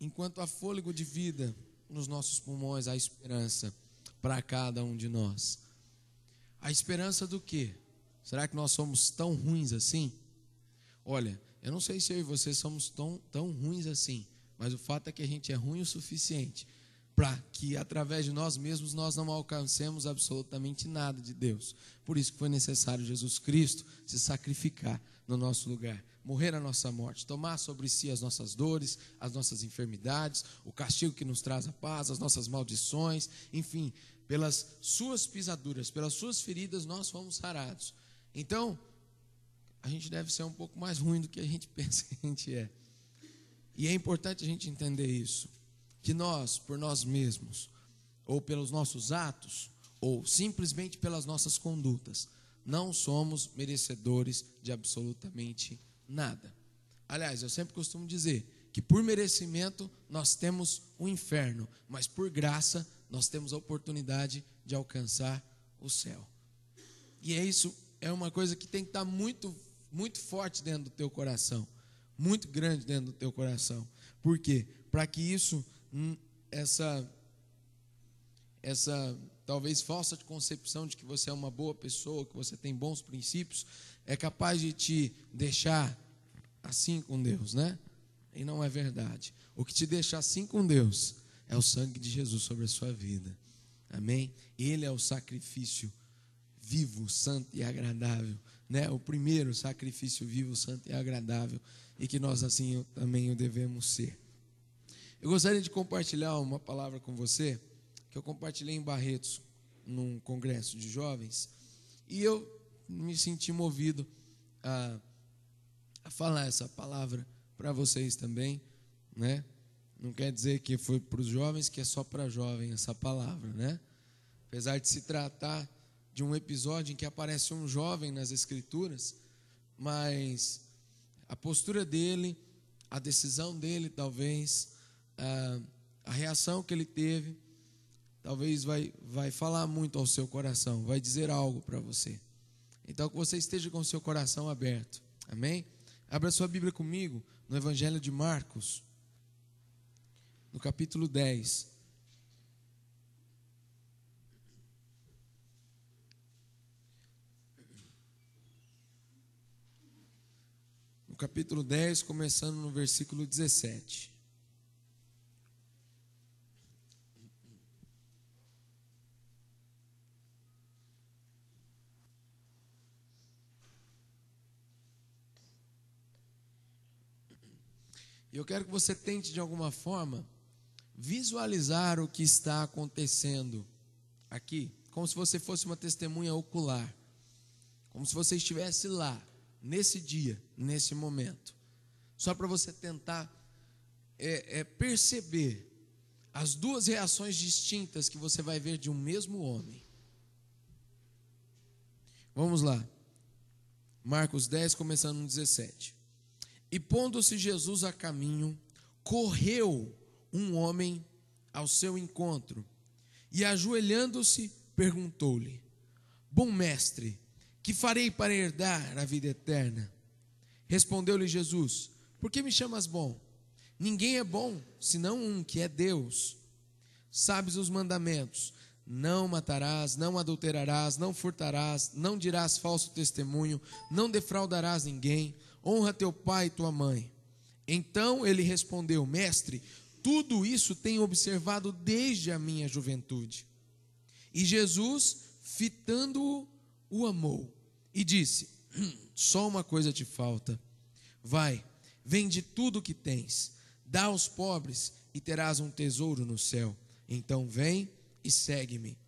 enquanto há fôlego de vida nos nossos pulmões, há esperança para cada um de nós. A esperança do quê? Será que nós somos tão ruins assim? Olha, eu não sei se eu e você somos tão ruins assim, mas o fato é que a gente é ruim o suficiente para que através de nós mesmos nós não alcancemos absolutamente nada de Deus. Por isso que foi necessário Jesus Cristo se sacrificar no nosso lugar, morrer a nossa morte, tomar sobre si as nossas dores, as nossas enfermidades, o castigo que nos traz a paz, as nossas maldições, enfim, pelas suas pisaduras, pelas suas feridas nós fomos sarados. Então, a gente deve ser um pouco mais ruim do que a gente pensa que a gente é. E é importante a gente entender isso, que nós, por nós mesmos, ou pelos nossos atos, ou simplesmente pelas nossas condutas, não somos merecedores de absolutamente nada. Aliás, eu sempre costumo dizer que por merecimento nós temos o inferno, mas por graça nós temos a oportunidade de alcançar o céu. E isso é uma coisa que tem que estar muito, muito forte dentro do teu coração, muito grande dentro do teu coração. Por quê? Para que isso, essa talvez falsa concepção de que você é uma boa pessoa, que você tem bons princípios, é capaz de te deixar assim com Deus, né? E não é verdade. O que te deixa assim com Deus é o sangue de Jesus sobre a sua vida. Amém? Ele é o sacrifício vivo, santo e agradável, né? O primeiro sacrifício vivo, santo e agradável, e que nós assim também o devemos ser. Eu gostaria de compartilhar uma palavra com você, que eu compartilhei em Barretos, num congresso de jovens, e eu me senti movido a falar essa palavra para vocês também, né? Não quer dizer que foi para os jovens, que é só para jovem essa palavra, né? Apesar de se tratar de um episódio em que aparece um jovem nas Escrituras, mas a postura dele, a decisão dele talvez, a reação que ele teve, talvez vai falar muito ao seu coração, vai dizer algo para você. Então que você esteja com o seu coração aberto, amém? Abra sua Bíblia comigo no Evangelho de Marcos, no capítulo 10. No capítulo 10, começando no versículo 17. E eu quero que você tente, de alguma forma, visualizar o que está acontecendo aqui, como se você fosse uma testemunha ocular, como se você estivesse lá, nesse dia, nesse momento, só para você tentar perceber as duas reações distintas que você vai ver de um mesmo homem. Vamos lá, Marcos 10, começando no 17. E pondo-se Jesus a caminho, correu um homem ao seu encontro, e ajoelhando-se, perguntou-lhe: Bom mestre, que farei para herdar a vida eterna? Respondeu-lhe Jesus: Por que me chamas bom? Ninguém é bom, senão um, que é Deus. Sabes os mandamentos: não matarás, não adulterarás, não furtarás, não dirás falso testemunho, não defraudarás ninguém, honra teu pai e tua mãe. Então ele respondeu: Mestre, tudo isso tenho observado desde a minha juventude. E Jesus, fitando-o, o amou e disse: Só uma coisa te falta. Vai, vende tudo o que tens, dá aos pobres e terás um tesouro no céu. Então vem e segue-me.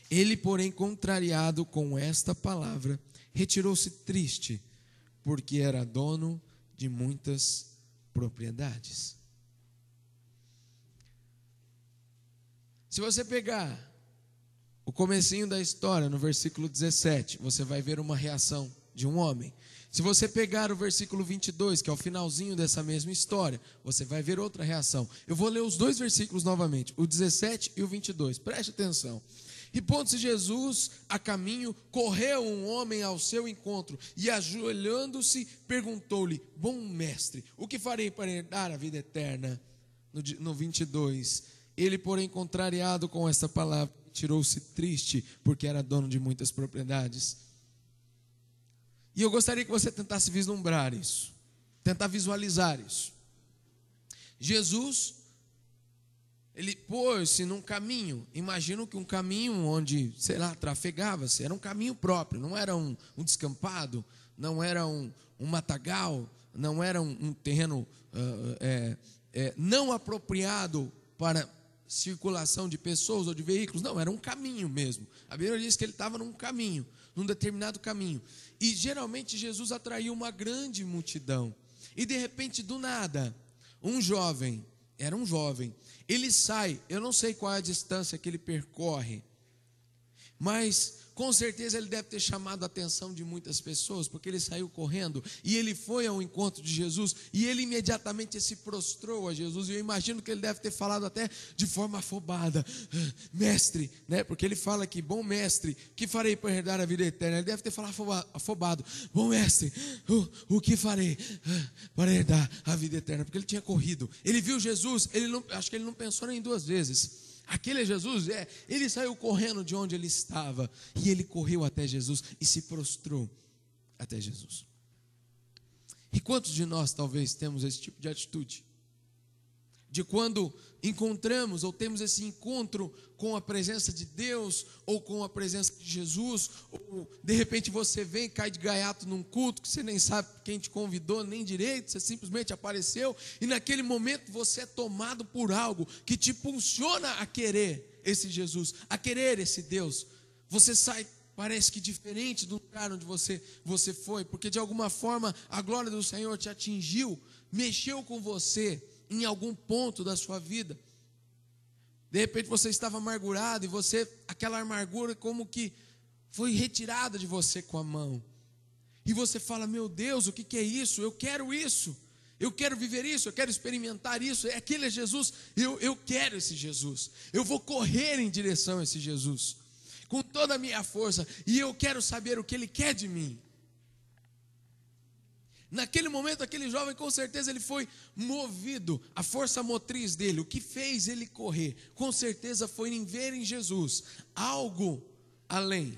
Ele, porém, contrariado com esta palavra, retirou-se triste, porque era dono de muitas propriedades. Se você pegar o comecinho da história, no versículo 17, você vai ver uma reação de um homem. Se você pegar o versículo 22, que é o finalzinho dessa mesma história, você vai ver outra reação. Eu vou ler os dois versículos novamente, o 17 e o 22, preste atenção. E pondo-se Jesus a caminho, correu um homem ao seu encontro, e ajoelhando-se, perguntou-lhe: bom mestre, o que farei para herdar a vida eterna? No 22, ele, porém, contrariado com esta palavra, tirou-se triste, porque era dono de muitas propriedades. E eu gostaria que você tentasse vislumbrar isso, tentar visualizar isso. Jesus, ele pôs-se num caminho. Imagino que um caminho onde, sei lá, trafegava-se. Era um caminho próprio, não era um descampado, não era um matagal, não era um terreno não apropriado para circulação de pessoas ou de veículos. Não, era um caminho mesmo. A Bíblia diz que ele estava num caminho, num determinado caminho. E geralmente Jesus atraiu uma grande multidão. E de repente, do nada, era um jovem, ele sai, eu não sei qual é a distância que ele percorre, mas com certeza ele deve ter chamado a atenção de muitas pessoas, porque ele saiu correndo, e ele foi ao encontro de Jesus, e ele imediatamente se prostrou a Jesus, e eu imagino que ele deve ter falado até de forma afobada: mestre, né? Porque ele fala aqui: bom mestre, que farei para herdar a vida eterna? Ele deve ter falado afobado: bom mestre, o que farei para herdar a vida eterna? Porque ele tinha corrido, ele viu Jesus, acho que ele não pensou nem duas vezes. Aquele é Jesus, ele saiu correndo de onde ele estava, e ele correu até Jesus e se prostrou até Jesus. E quantos de nós talvez temos esse tipo de atitude? De quando encontramos ou temos esse encontro com a presença de Deus, ou com a presença de Jesus, ou de repente você vem e cai de gaiato num culto que você nem sabe quem te convidou nem direito, você simplesmente apareceu, e naquele momento você é tomado por algo que te impulsiona a querer esse Jesus, a querer esse Deus. Você sai, parece que diferente do lugar onde você foi, porque de alguma forma a glória do Senhor te atingiu, mexeu com você em algum ponto da sua vida. De repente você estava amargurado, e aquela amargura como que foi retirada de você com a mão, e você fala: meu Deus, o que é isso? Eu quero isso, eu quero viver isso, eu quero experimentar isso. Aquele é Jesus, eu quero esse Jesus, eu vou correr em direção a esse Jesus com toda a minha força, e eu quero saber o que Ele quer de mim. Naquele momento, aquele jovem, com certeza, ele foi movido, a força motriz dele, o que fez ele correr, com certeza foi em ver em Jesus algo além.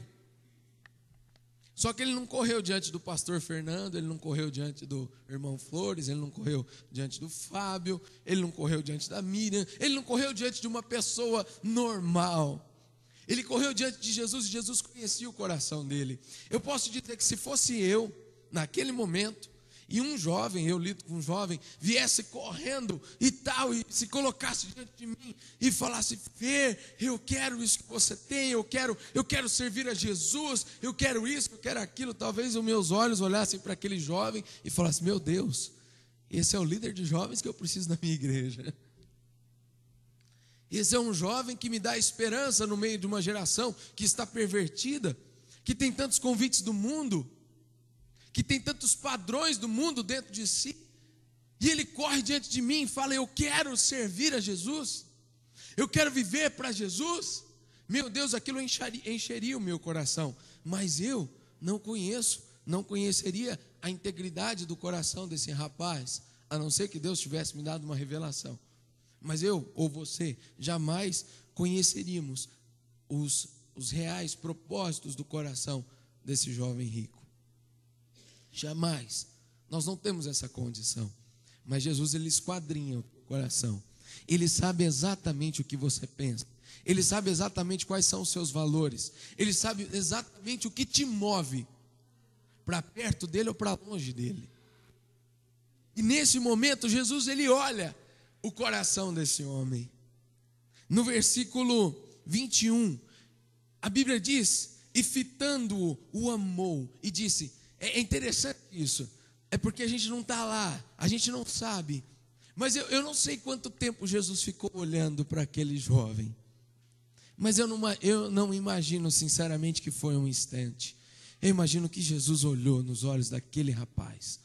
Só que ele não correu diante do pastor Fernando, ele não correu diante do irmão Flores, ele não correu diante do Fábio, ele não correu diante da Miriam, ele não correu diante de uma pessoa normal. Ele correu diante de Jesus, e Jesus conhecia o coração dele. Eu posso dizer que se fosse eu, naquele momento, e um jovem, eu lido com um jovem, viesse correndo e tal, e se colocasse diante de mim e falasse: Fê, eu quero isso que você tem, eu quero servir a Jesus, eu quero isso, eu quero aquilo. Talvez os meus olhos olhassem para aquele jovem e falassem: meu Deus, esse é o líder de jovens que eu preciso na minha igreja. Esse é um jovem que me dá esperança no meio de uma geração que está pervertida, que tem tantos convites do mundo, que tem tantos padrões do mundo dentro de si, e ele corre diante de mim e fala: eu quero servir a Jesus, eu quero viver para Jesus. Meu Deus, aquilo encheria o meu coração, mas eu não conheceria a integridade do coração desse rapaz, a não ser que Deus tivesse me dado uma revelação. Mas eu ou você jamais conheceríamos os reais propósitos do coração desse jovem rico. Jamais. Nós não temos essa condição. Mas Jesus, ele esquadrinha o coração. Ele sabe exatamente o que você pensa. Ele sabe exatamente quais são os seus valores. Ele sabe exatamente o que te move para perto dele ou para longe dele. E nesse momento, Jesus, ele olha o coração desse homem. No versículo 21, a Bíblia diz: e fitando-o, o amou, e disse. É interessante isso, é porque a gente não está lá, a gente não sabe, mas eu não sei quanto tempo Jesus ficou olhando para aquele jovem, mas eu não imagino sinceramente que foi um instante. Eu imagino que Jesus olhou nos olhos daquele rapaz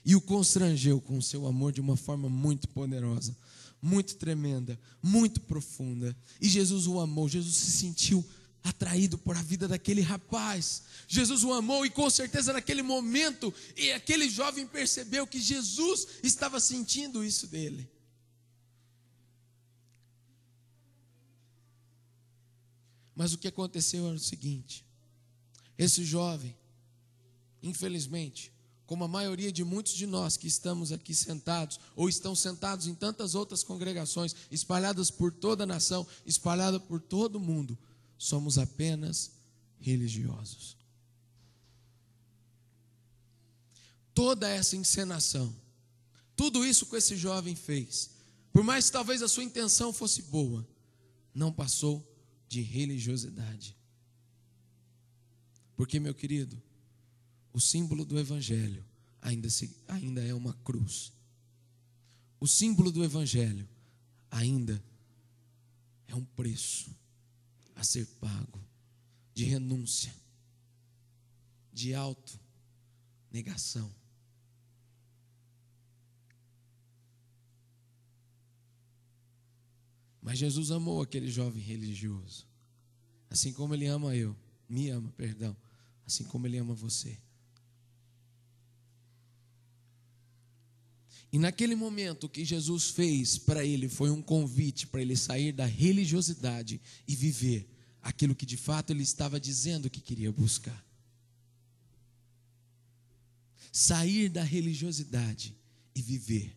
e o constrangeu com o seu amor de uma forma muito poderosa, muito tremenda, muito profunda, e Jesus o amou. Jesus se sentiu atraído por a vida daquele rapaz. Jesus o amou e com certeza naquele momento, e aquele jovem percebeu que Jesus estava sentindo isso dele. Mas o que aconteceu era o seguinte: esse jovem, infelizmente, como a maioria de muitos de nós que estamos aqui sentados, ou estão sentados em tantas outras congregações, espalhadas por toda a nação, espalhadas por todo o mundo, somos apenas religiosos. Toda essa encenação, tudo isso que esse jovem fez, por mais que talvez a sua intenção fosse boa, não passou de religiosidade. Porque, meu querido, o símbolo do Evangelho ainda é uma cruz. O símbolo do Evangelho ainda é um preço a ser pago, de renúncia, de autonegação. Mas Jesus amou aquele jovem religioso, assim como Ele me ama, assim como Ele ama você. E naquele momento o que Jesus fez para ele foi um convite para ele sair da religiosidade e viver aquilo que de fato ele estava dizendo que queria buscar. Sair da religiosidade e viver.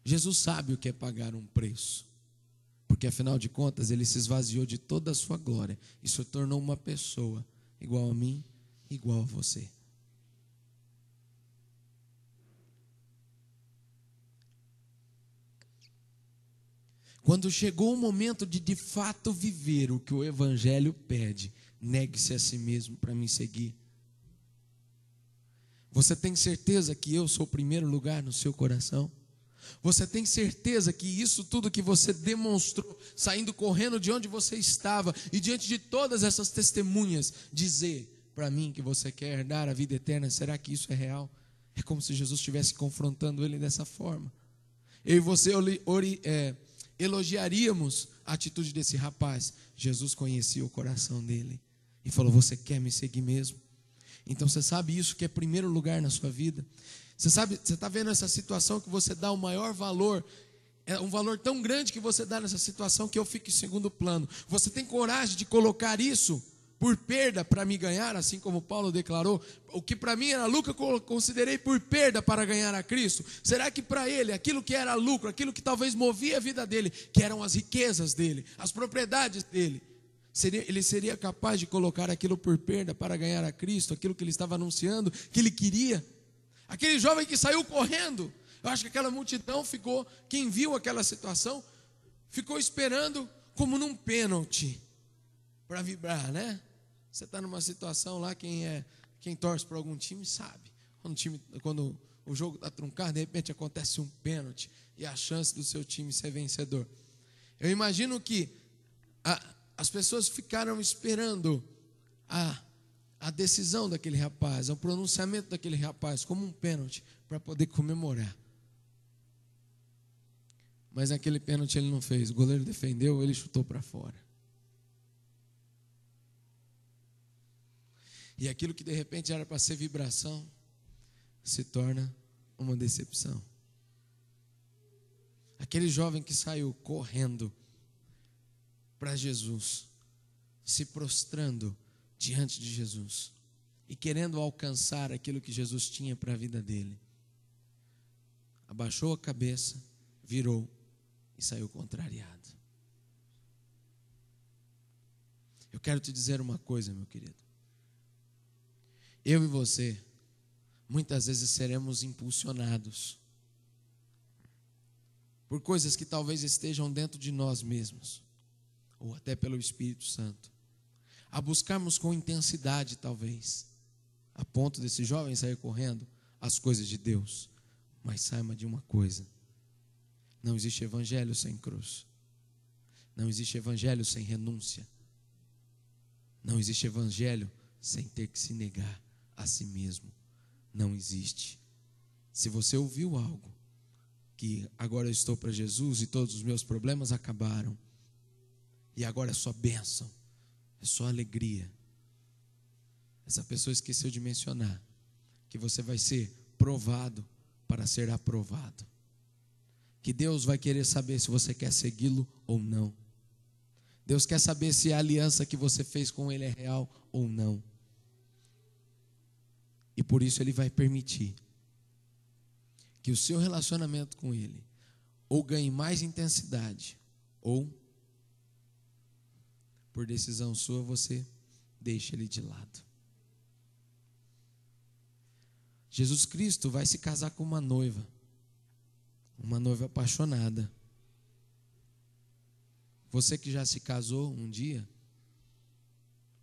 Jesus sabe o que é pagar um preço, porque afinal de contas ele se esvaziou de toda a sua glória e se tornou uma pessoa igual a mim, igual a você. Quando chegou o momento de fato viver o que o Evangelho pede, negue-se a si mesmo para me seguir. Você tem certeza que eu sou o primeiro lugar no seu coração? Você tem certeza que isso tudo que você demonstrou, saindo correndo de onde você estava e diante de todas essas testemunhas, dizer para mim que você quer herdar a vida eterna, será que isso é real? É como se Jesus estivesse confrontando ele dessa forma. Eu e você elogiaríamos a atitude desse rapaz. Jesus conhecia o coração dele e falou: você quer me seguir mesmo? Então você sabe isso que é primeiro lugar na sua vida? Você sabe, você está vendo essa situação que você dá o maior valor, é um valor tão grande que você dá nessa situação que eu fico em segundo plano. Você tem coragem de colocar isso por perda para me ganhar, assim como Paulo declarou? O que para mim era lucro, eu considerei por perda para ganhar a Cristo. Será que para ele, aquilo que era lucro, aquilo que talvez movia a vida dele, que eram as riquezas dele, as propriedades dele, ele seria capaz de colocar aquilo por perda para ganhar a Cristo, aquilo que ele estava anunciando, que ele queria? Aquele jovem que saiu correndo, eu acho que aquela multidão ficou, quem viu aquela situação, ficou esperando como num pênalti, para vibrar, né? Você está numa situação lá, quem torce para algum time sabe, quando o jogo está truncado, de repente acontece um pênalti, e a chance do seu time ser vencedor. Eu imagino que as pessoas ficaram esperando a decisão daquele rapaz, o pronunciamento daquele rapaz como um pênalti para poder comemorar. Mas aquele pênalti ele não fez, o goleiro defendeu, ele chutou para fora. E aquilo que de repente era para ser vibração, se torna uma decepção. Aquele jovem que saiu correndo para Jesus, se prostrando diante de Jesus e querendo alcançar aquilo que Jesus tinha para a vida dele, abaixou a cabeça, virou e saiu contrariado. Eu quero te dizer uma coisa, meu querido. Eu e você, muitas vezes seremos impulsionados por coisas que talvez estejam dentro de nós mesmos, ou até pelo Espírito Santo, a buscarmos com intensidade, talvez, a ponto desse jovem sair correndo, as coisas de Deus. Mas saiba de uma coisa: não existe evangelho sem cruz, não existe evangelho sem renúncia, não existe evangelho sem ter que se negar a si mesmo. Não existe. Se você ouviu algo, que agora eu estou para Jesus e todos os meus problemas acabaram, e agora é só bênção, é só alegria. Essa pessoa esqueceu de mencionar que você vai ser provado para ser aprovado. Que Deus vai querer saber se você quer segui-lo ou não. Deus quer saber se a aliança que você fez com Ele é real ou não. E por isso Ele vai permitir que o seu relacionamento com Ele ou ganhe mais intensidade, ou, por decisão sua, você deixa Ele de lado. Jesus Cristo vai se casar com uma noiva apaixonada. Você que já se casou um dia,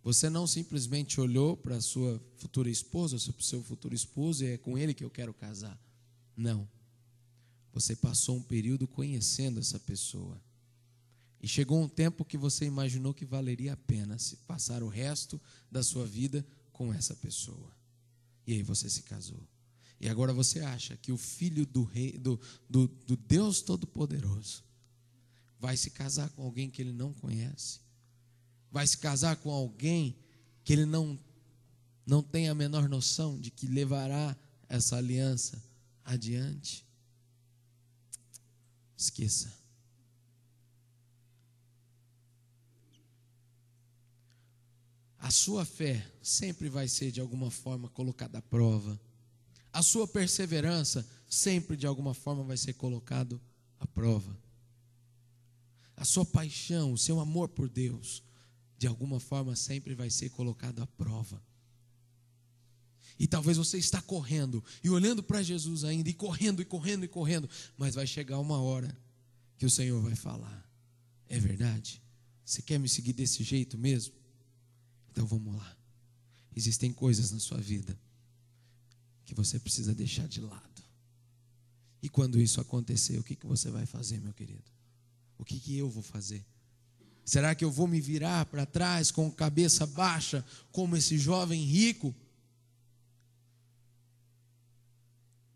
você não simplesmente olhou para a sua futura esposa, para o seu futuro esposo, e é com ele que eu quero casar. Não. Você passou um período conhecendo essa pessoa. E chegou um tempo que você imaginou que valeria a pena se passar o resto da sua vida com essa pessoa. E aí você se casou. E agora você acha que o filho do rei, do Deus Todo-Poderoso, vai se casar com alguém que ele não conhece? Vai se casar com alguém que ele não tem a menor noção de que levará essa aliança adiante? Esqueça. A sua fé sempre vai ser de alguma forma colocada à prova. A sua perseverança sempre de alguma forma vai ser colocado à prova. A sua paixão, o seu amor por Deus, de alguma forma sempre vai ser colocado à prova. E talvez você está correndo e olhando para Jesus ainda, e correndo, mas vai chegar uma hora que o Senhor vai falar: é verdade? Você quer me seguir desse jeito mesmo? Então vamos lá. Existem coisas na sua vida que você precisa deixar de lado. E quando isso acontecer, o que você vai fazer, meu querido? O que eu vou fazer? Será que eu vou me virar para trás com cabeça baixa, como esse jovem rico?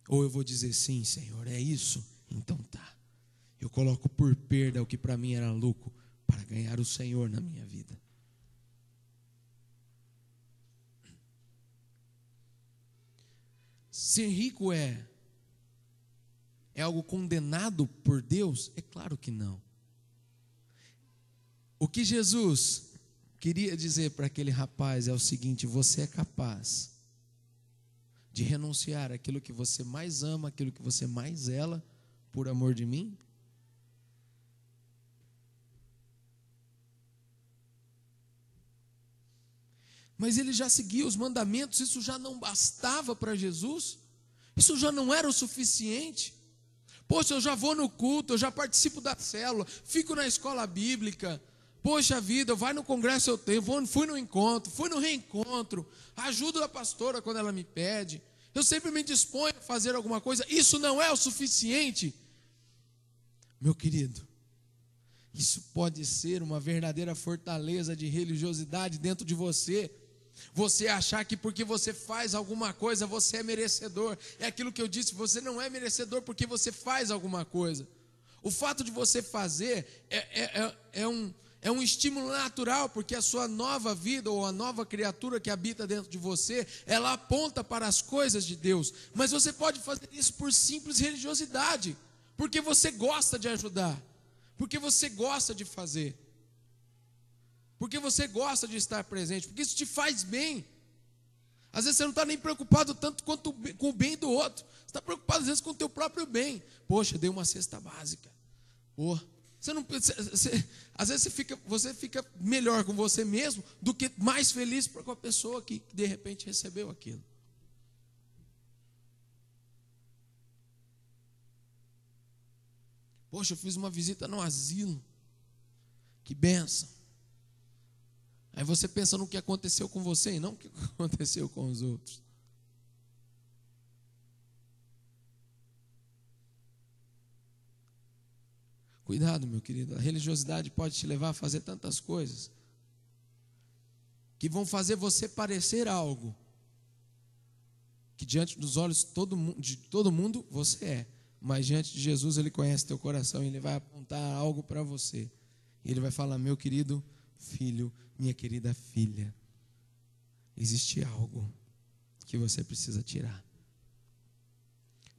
Ou eu vou dizer: sim, Senhor, é isso? Então tá. Eu coloco por perda o que para mim era lucro, para ganhar o Senhor na minha vida. Ser rico é algo condenado por Deus? É claro que não. O que Jesus queria dizer para aquele rapaz é o seguinte: você é capaz de renunciar àquilo que você mais ama, aquilo que você mais zela, por amor de mim? Mas ele já seguia os mandamentos, isso já não bastava para Jesus? Isso já não era o suficiente? Poxa, eu já vou no culto, eu já participo da célula, fico na escola bíblica. Poxa vida, vai no congresso eu tenho, fui no encontro, fui no reencontro, ajudo a pastora quando ela me pede. Eu sempre me disponho a fazer alguma coisa. Isso não é o suficiente? Meu querido, isso pode ser uma verdadeira fortaleza de religiosidade dentro de você. Você achar que porque você faz alguma coisa, você é merecedor. É aquilo que eu disse, você não é merecedor porque você faz alguma coisa. O fato de você fazer é um estímulo natural, porque a sua nova vida ou a nova criatura que habita dentro de você, ela aponta para as coisas de Deus. Mas você pode fazer isso por simples religiosidade, porque você gosta de ajudar, porque você gosta de fazer, porque você gosta de estar presente, porque isso te faz bem. Às vezes você não está nem preocupado tanto quanto com o bem do outro, você está preocupado às vezes com o teu próprio bem. Poxa, dei uma cesta básica. Às vezes você fica melhor com você mesmo do que mais feliz com a pessoa que de repente recebeu aquilo. Poxa, eu fiz uma visita no asilo, que bênção. Aí você pensa no que aconteceu com você e não no que aconteceu com os outros. Cuidado, meu querido, a religiosidade pode te levar a fazer tantas coisas que vão fazer você parecer algo que diante dos olhos de todo mundo você é, mas diante de Jesus Ele conhece teu coração e Ele vai apontar algo para você E Ele vai falar: meu querido filho, minha querida filha, existe algo que você precisa tirar,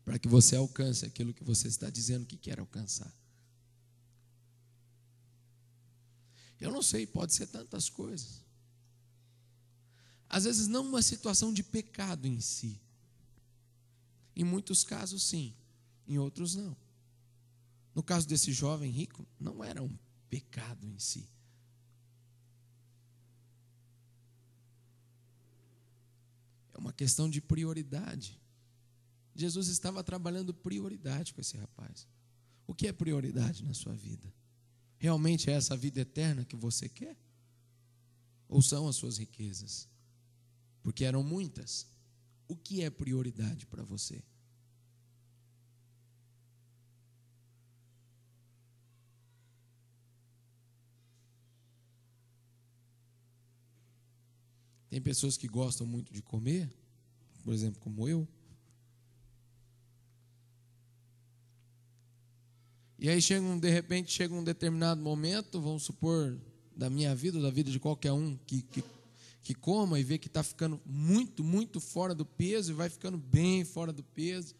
para que você alcance aquilo que você está dizendo que quer alcançar. Eu não sei, pode ser tantas coisas. Às vezes não uma situação de pecado em si. Em muitos casos sim, em outros não. No caso desse jovem rico, não era um pecado em si. É uma questão de prioridade. Jesus estava trabalhando prioridade com esse rapaz. O que é prioridade na sua vida? Realmente é essa vida eterna que você quer? Ou são as suas riquezas? Porque eram muitas. O que é prioridade para você? Tem pessoas que gostam muito de comer, por exemplo, como eu. E aí de repente chega um determinado momento, vamos supor, da minha vida, da vida de qualquer um que coma e vê que está ficando muito, muito fora do peso e vai ficando bem fora do peso.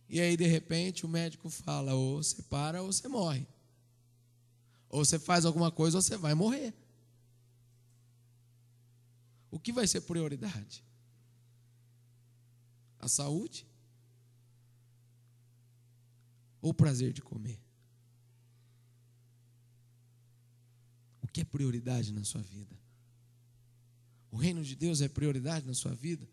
E aí de repente o médico fala: ou você para ou você morre. Ou você faz alguma coisa ou você vai morrer. O que vai ser prioridade? A saúde? Ou o prazer de comer? O que é prioridade na sua vida? O reino de Deus é prioridade na sua vida?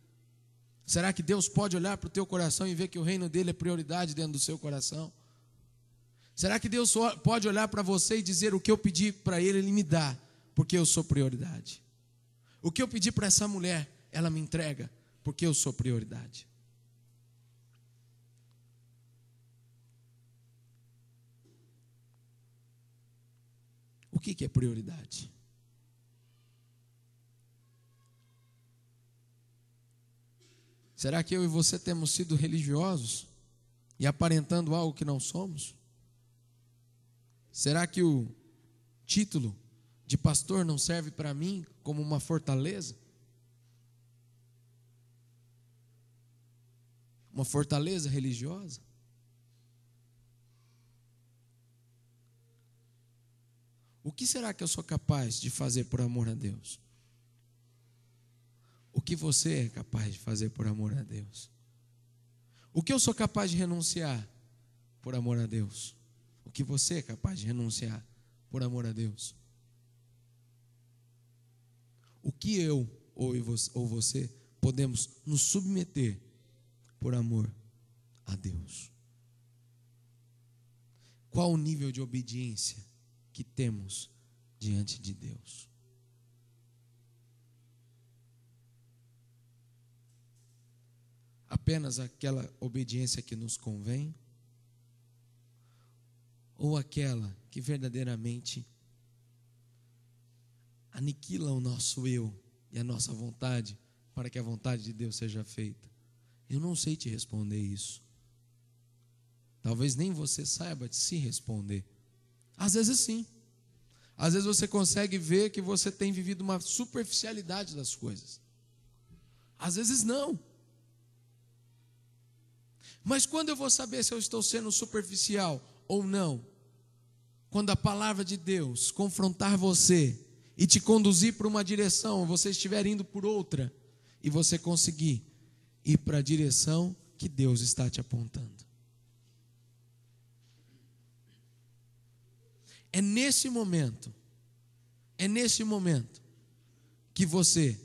Será que Deus pode olhar para o teu coração e ver que o reino dele é prioridade dentro do seu coração? Será que Deus pode olhar para você e dizer: o que eu pedi para ele, ele me dá, porque eu sou prioridade? O que eu pedi para essa mulher, ela me entrega, porque eu sou prioridade? O que é prioridade? Será que eu e você temos sido religiosos e aparentando algo que não somos? Será que o título de pastor não serve para mim como uma fortaleza? Uma fortaleza religiosa? O que será que eu sou capaz de fazer por amor a Deus? O que você é capaz de fazer por amor a Deus? O que eu sou capaz de renunciar por amor a Deus? O que você é capaz de renunciar por amor a Deus? O que eu ou você podemos nos submeter por amor a Deus? Qual o nível de obediência que temos diante de Deus? Apenas aquela obediência que nos convém? Ou aquela que verdadeiramente aniquila o nosso eu e a nossa vontade para que a vontade de Deus seja feita? Eu não sei te responder isso. Talvez nem você saiba de se responder. Às vezes sim. Às vezes você consegue ver que você tem vivido uma superficialidade das coisas. Às vezes não. Mas quando eu vou saber se eu estou sendo superficial ou não? Quando a palavra de Deus confrontar você e te conduzir para uma direção, você estiver indo por outra, e você conseguir ir para a direção que Deus está te apontando. É nesse momento que você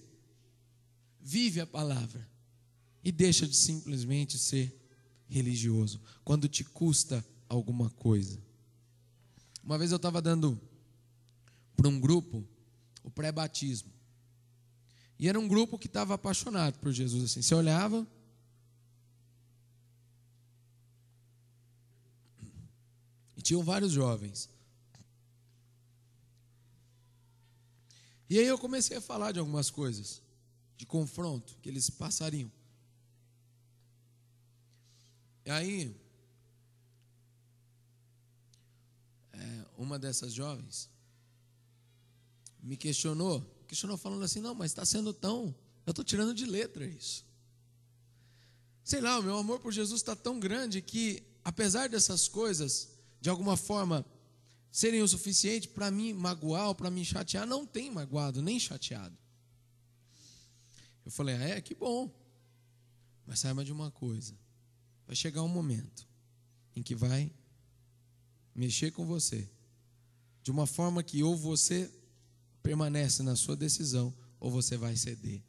vive a palavra e deixa de simplesmente ser religioso, quando te custa alguma coisa. Uma vez eu estava dando para um grupo o pré-batismo, e era um grupo que estava apaixonado por Jesus. Assim, você olhava, e tinham vários jovens. E aí eu comecei a falar de algumas coisas, de confronto, que eles passariam. E aí, uma dessas jovens me questionou falando assim, não, mas está sendo tão, eu estou tirando de letra isso. Sei lá, o meu amor por Jesus está tão grande que, apesar dessas coisas, de alguma forma, serem o suficiente para me magoar ou para me chatear, não tem magoado, nem chateado. Eu falei, que bom. Mas saiba de uma coisa, vai chegar um momento em que vai mexer com você, de uma forma que ou você permanece na sua decisão, ou você vai ceder.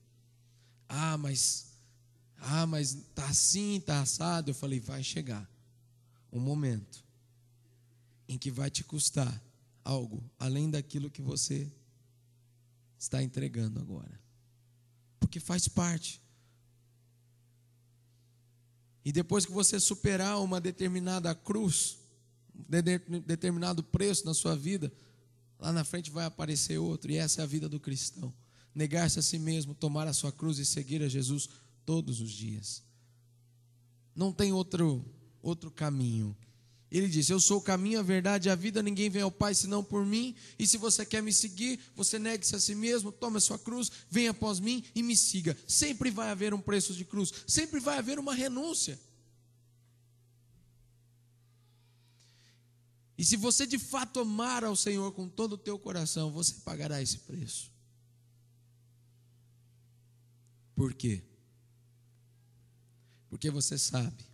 Mas tá assim, tá assado. Eu falei, vai chegar um momento em que vai te custar algo além daquilo que você está entregando agora, porque faz parte. E depois que você superar uma determinada cruz, determinado preço na sua vida, lá na frente vai aparecer outro. E essa é a vida do cristão: negar-se a si mesmo, tomar a sua cruz e seguir a Jesus todos os dias. Não tem outro caminho. Ele disse, eu sou o caminho, a verdade e a vida, ninguém vem ao Pai senão por mim. E se você quer me seguir, você negue-se a si mesmo, tome a sua cruz, venha após mim e me siga. Sempre vai haver um preço de cruz, sempre vai haver uma renúncia. E se você de fato amar ao Senhor com todo o teu coração, você pagará esse preço. Por quê? Porque você sabe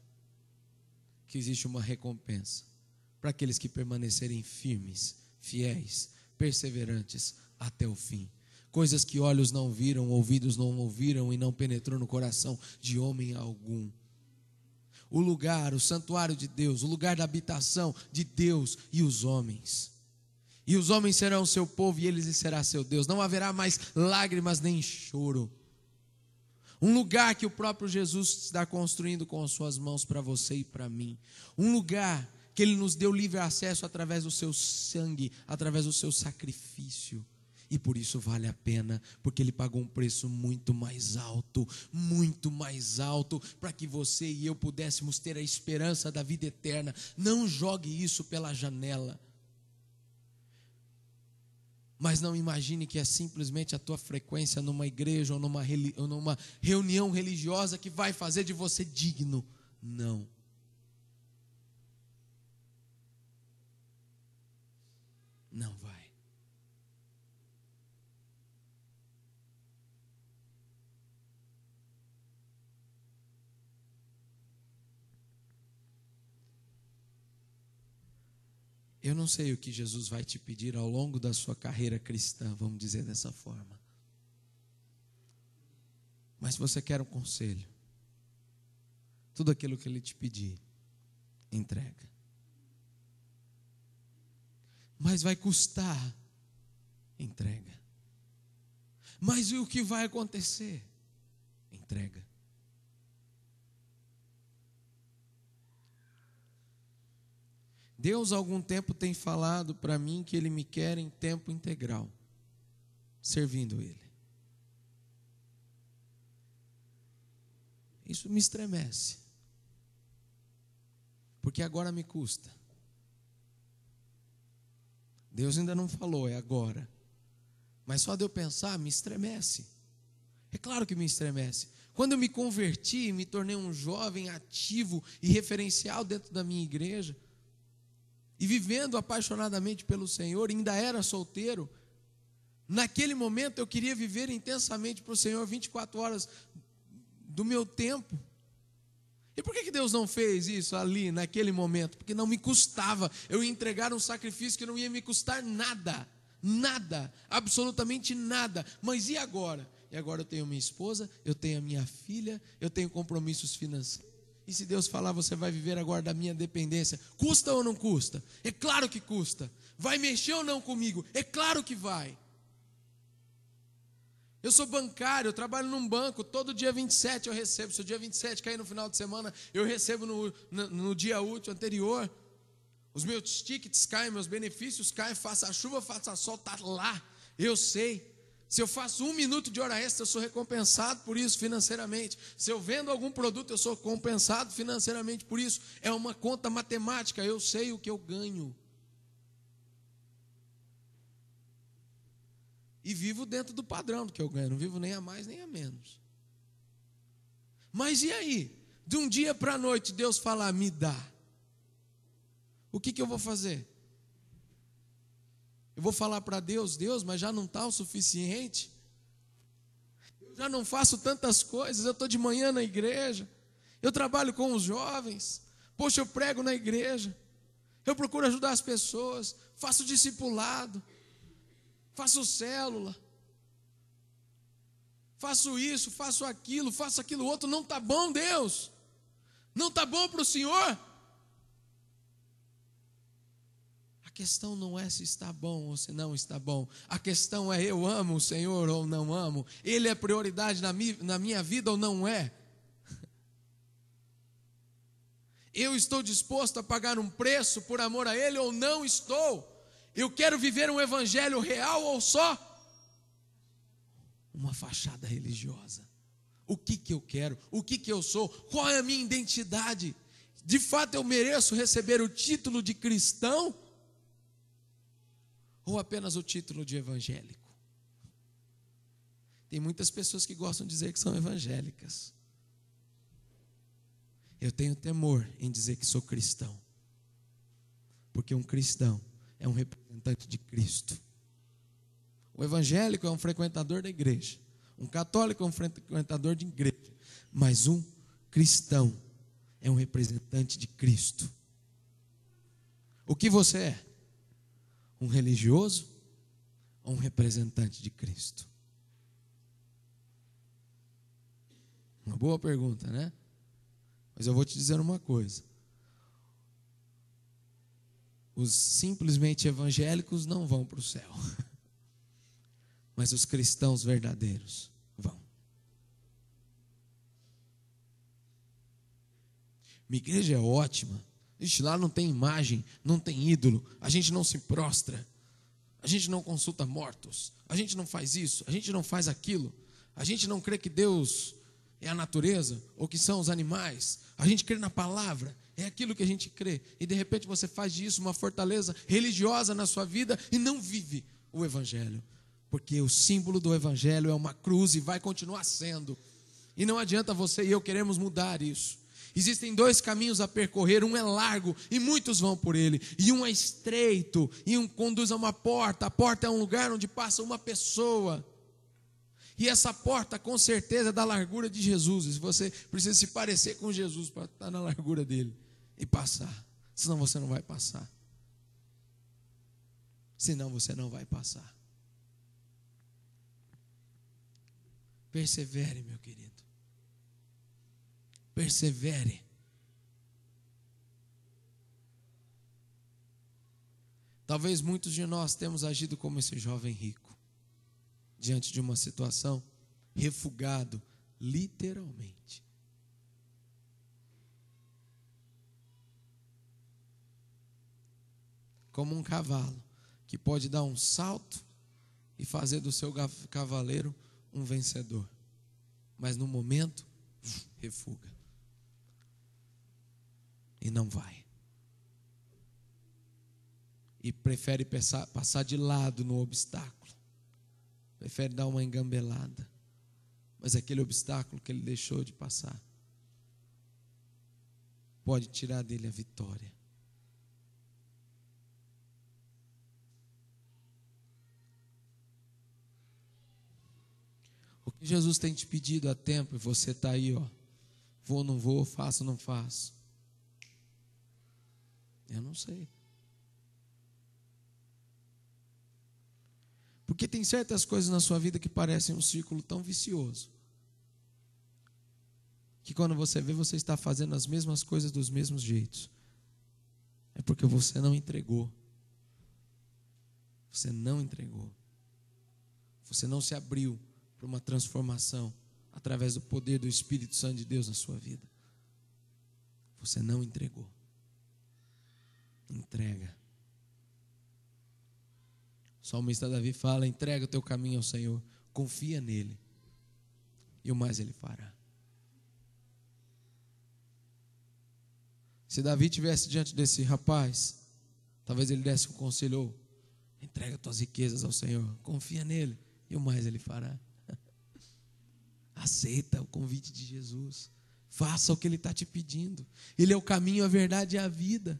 que existe uma recompensa para aqueles que permanecerem firmes, fiéis, perseverantes até o fim. Coisas que olhos não viram, ouvidos não ouviram e não penetrou no coração de homem algum. O lugar, o santuário de Deus, o lugar da habitação de Deus e os homens. E os homens serão o seu povo e eles será seu Deus. Não haverá mais lágrimas nem choro. Um lugar que o próprio Jesus está construindo com as suas mãos para você e para mim. Um lugar que Ele nos deu livre acesso através do seu sangue, através do seu sacrifício. E por isso vale a pena, porque Ele pagou um preço muito mais alto, para que você e eu pudéssemos ter a esperança da vida eterna. Não jogue isso pela janela. Mas não imagine que é simplesmente a tua frequência numa igreja ou numa reunião religiosa que vai fazer de você digno. Não. Não vai. Eu não sei o que Jesus vai te pedir ao longo da sua carreira cristã, vamos dizer dessa forma. Mas se você quer um conselho, tudo aquilo que Ele te pedir, entrega. Mas vai custar, entrega. Mas e o que vai acontecer? Entrega. Deus há algum tempo tem falado para mim que Ele me quer em tempo integral, servindo Ele. Isso me estremece, porque agora me custa. Deus ainda não falou, é agora. Mas só de eu pensar, me estremece. É claro que me estremece. Quando eu me converti, me tornei um jovem ativo e referencial dentro da minha igreja, e vivendo apaixonadamente pelo Senhor, ainda era solteiro. Naquele momento eu queria viver intensamente para o Senhor 24 horas do meu tempo. E por que Deus não fez isso ali, naquele momento? Porque não me custava. Eu ia entregar um sacrifício que não ia me custar nada. Nada, absolutamente nada. Mas e agora? E agora eu tenho minha esposa, eu tenho a minha filha, eu tenho compromissos financeiros. E se Deus falar, você vai viver agora da minha dependência, custa ou não custa? É claro que custa. Vai mexer ou não comigo? É claro que vai. Eu sou bancário, eu trabalho num banco, todo dia 27 eu recebo. Se o dia 27 cair no final de semana, eu recebo no dia útil anterior. Os meus tickets caem, meus benefícios caem, faça chuva, faça sol, está lá, eu sei. Se eu faço 1 minuto de hora extra, eu sou recompensado por isso financeiramente. Se eu vendo algum produto, eu sou compensado financeiramente por isso. É uma conta matemática, eu sei o que eu ganho. E vivo dentro do padrão do que eu ganho, não vivo nem a mais nem a menos. Mas e aí? De um dia para a noite Deus fala, me dá. O que eu vou fazer? Eu vou falar para Deus, Deus, mas já não está o suficiente? Eu já não faço tantas coisas, eu estou de manhã na igreja, eu trabalho com os jovens, poxa, eu prego na igreja, eu procuro ajudar as pessoas, faço discipulado, faço célula, faço isso, faço aquilo outro, não está bom, Deus? Não está bom para o Senhor? A questão não é se está bom ou se não está bom. A questão é eu amo o Senhor ou não amo. Ele é prioridade na minha vida ou não é? Eu estou disposto a pagar um preço por amor a Ele ou não estou? Eu quero viver um evangelho real ou só uma fachada religiosa? O que eu quero? O que eu sou? Qual é a minha identidade? De fato eu mereço receber o título de cristão? Ou apenas o título de evangélico? Tem muitas pessoas que gostam de dizer que são evangélicas. Eu tenho temor em dizer que sou cristão, porque um cristão é um representante de Cristo. O evangélico é um frequentador da igreja, um católico é um frequentador de igreja, mas um cristão é um representante de Cristo. O que você é? Um religioso ou um representante de Cristo? Uma boa pergunta, né? Mas eu vou te dizer uma coisa. Os simplesmente evangélicos não vão para o céu. Mas os cristãos verdadeiros vão. Minha igreja é ótima. Ixi, lá não tem imagem, não tem ídolo, a gente não se prostra, a gente não consulta mortos, a gente não faz isso, a gente não faz aquilo, a gente não crê que Deus é a natureza ou que são os animais, a gente crê na palavra, é aquilo que a gente crê, e de repente você faz disso uma fortaleza religiosa na sua vida e não vive o evangelho, porque o símbolo do evangelho é uma cruz e vai continuar sendo, e não adianta você e eu queremos mudar isso. Existem dois caminhos a percorrer, um é largo e muitos vão por ele, e um é estreito e um conduz a uma porta. A porta é um lugar onde passa uma pessoa, e essa porta com certeza é da largura de Jesus, e você precisa se parecer com Jesus para estar na largura dele e passar, senão você não vai passar. Senão você não vai passar. Persevere, meu querido. Persevere. Talvez muitos de nós temos agido como esse jovem rico, diante de uma situação, refugado, literalmente. Como um cavalo, que pode dar um salto e fazer do seu cavaleiro um vencedor, mas no momento, refuga. E não vai. E prefere passar de lado no obstáculo. Prefere dar uma engambelada. Mas aquele obstáculo que ele deixou de passar pode tirar dele a vitória. O que Jesus tem te pedido há tempo e você está aí, ó. Vou ou não vou, faço ou não faço? Eu não sei. Porque tem certas coisas na sua vida que parecem um círculo tão vicioso, que quando você vê, você está fazendo as mesmas coisas dos mesmos jeitos. É porque você não entregou. Você não entregou. Você não se abriu para uma transformação através do poder do Espírito Santo de Deus na sua vida. Você não entregou. Entrega. O salmista Davi fala: entrega o teu caminho ao Senhor, confia nele, e o mais ele fará. Se Davi estivesse diante desse rapaz, talvez ele desse um conselho: entrega tuas riquezas ao Senhor, confia nele, e o mais Ele fará. Aceita o convite de Jesus. Faça o que Ele está te pedindo. Ele é o caminho, a verdade e a vida.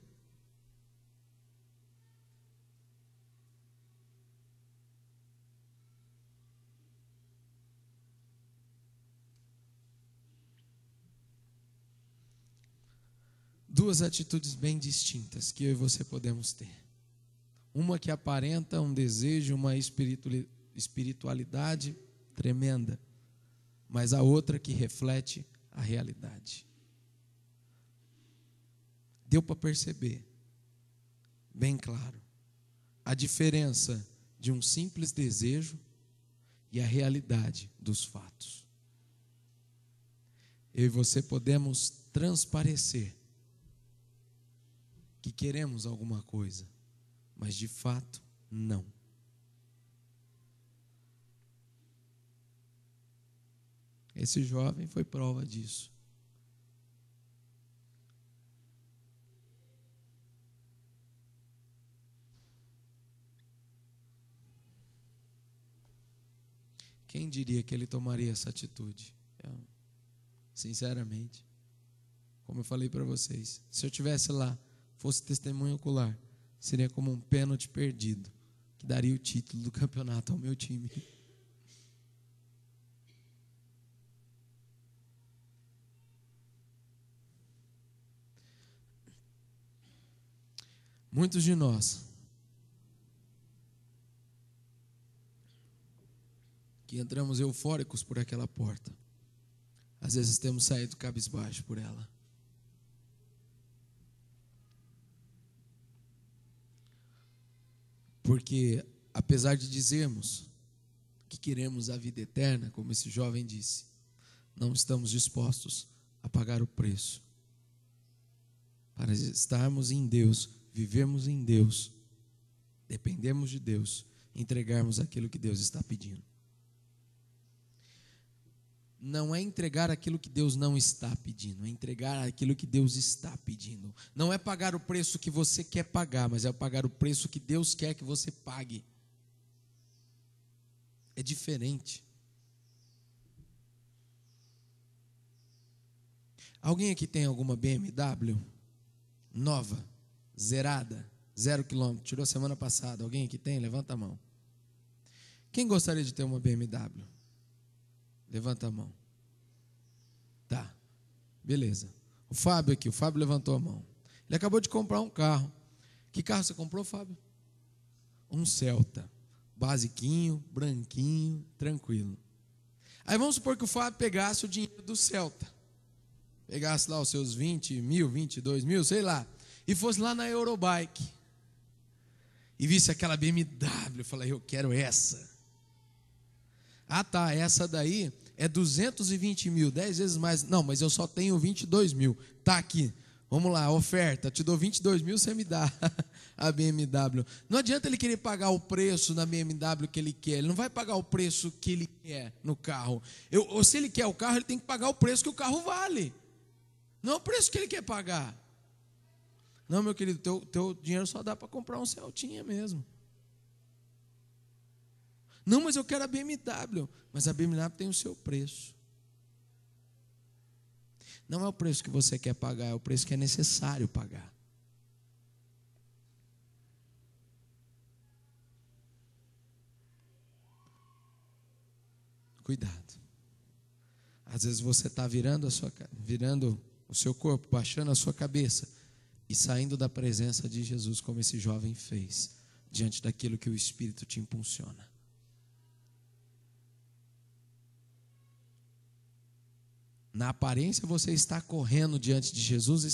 Duas atitudes bem distintas que eu e você podemos ter. Uma que aparenta um desejo, uma espiritualidade tremenda, mas a outra que reflete a realidade. Deu para perceber, bem claro, a diferença de um simples desejo e a realidade dos fatos. Eu e você podemos transparecer que queremos alguma coisa, mas de fato não. Esse jovem foi prova disso. Quem diria que ele tomaria essa atitude? Sinceramente, como eu falei para vocês, se eu estivesse lá, fosse testemunho ocular, seria como um pênalti perdido, que daria o título do campeonato ao meu time. Muitos de nós que entramos eufóricos por aquela porta, às vezes temos saído cabisbaixo por ela. Porque, apesar de dizermos que queremos a vida eterna, como esse jovem disse, não estamos dispostos a pagar o preço para estarmos em Deus, vivermos em Deus, dependermos de Deus, entregarmos aquilo que Deus está pedindo. Não é entregar aquilo que Deus não está pedindo, é entregar aquilo que Deus está pedindo. Não é pagar o preço que você quer pagar, mas é pagar o preço que Deus quer que você pague. É diferente. Alguém aqui tem alguma BMW? Nova, zerada, 0 km, tirou semana passada. Alguém aqui tem? Levanta a mão. Quem gostaria de ter uma BMW? Levanta a mão. Tá, beleza. O Fábio aqui, o Fábio levantou a mão. Ele acabou de comprar um carro. Que carro você comprou, Fábio? Um Celta. Basiquinho, branquinho, tranquilo. Aí vamos supor que o Fábio pegasse o dinheiro do Celta. Pegasse lá os seus 20 mil, 22 mil, sei lá. E fosse lá na Eurobike. E visse aquela BMW. Eu falei, eu quero essa. Ah tá, essa daí é 220 mil, 10 vezes mais. Não, mas eu só tenho 22 mil. Tá aqui, vamos lá, oferta. Te dou 22 mil, você me dá a BMW. Não adianta ele querer pagar o preço na BMW que ele quer. Ele não vai pagar o preço que ele quer no carro. Ou se ele quer o carro, ele tem que pagar o preço que o carro vale. Não é o preço que ele quer pagar. Não, meu querido, teu dinheiro só dá para comprar um Celtinha mesmo. Não, mas eu quero a BMW. Mas a BMW tem o seu preço. Não é o preço que você quer pagar, é o preço que é necessário pagar. Cuidado. Às vezes você está virando o seu corpo, baixando a sua cabeça e saindo da presença de Jesus, como esse jovem fez, diante daquilo que o Espírito te impulsiona. Na aparência você está correndo diante de Jesus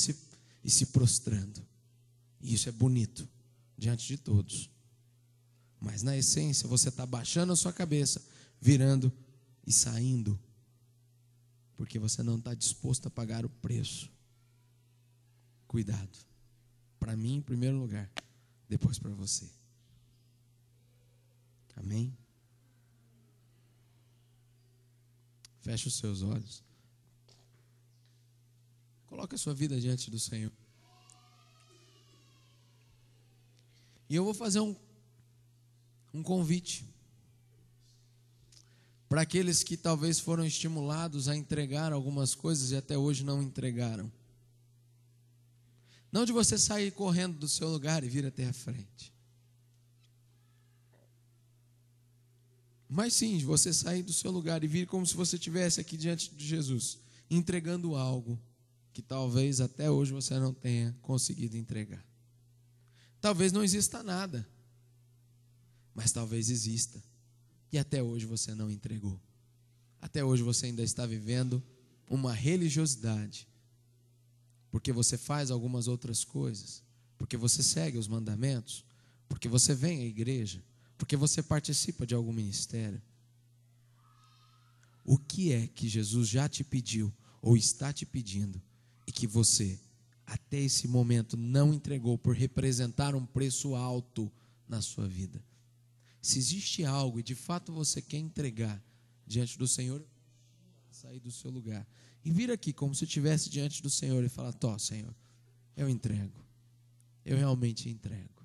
e se prostrando. E isso é bonito, diante de todos. Mas na essência você está baixando a sua cabeça, virando e saindo. Porque você não está disposto a pagar o preço. Cuidado. Para mim em primeiro lugar, depois para você. Amém? Feche os seus olhos. Coloque a sua vida diante do Senhor. E eu vou fazer um convite. para aqueles que talvez foram estimulados a entregar algumas coisas e até hoje não entregaram. Não de você sair correndo do seu lugar e vir até a frente. Mas sim, de você sair do seu lugar e vir como se você estivesse aqui diante de Jesus, entregando algo que talvez até hoje você não tenha conseguido entregar. Talvez não exista nada, mas talvez exista. E até hoje você não entregou. Até hoje você ainda está vivendo uma religiosidade, porque você faz algumas outras coisas, porque você segue os mandamentos, porque você vem à igreja, porque você participa de algum ministério. O que é que Jesus já te pediu ou está te pedindo e que você, até esse momento, não entregou por representar um preço alto na sua vida? Se existe algo e de fato você quer entregar diante do Senhor, sair do seu lugar e vir aqui como se estivesse diante do Senhor e falar: Tó, Senhor, eu entrego, eu realmente entrego.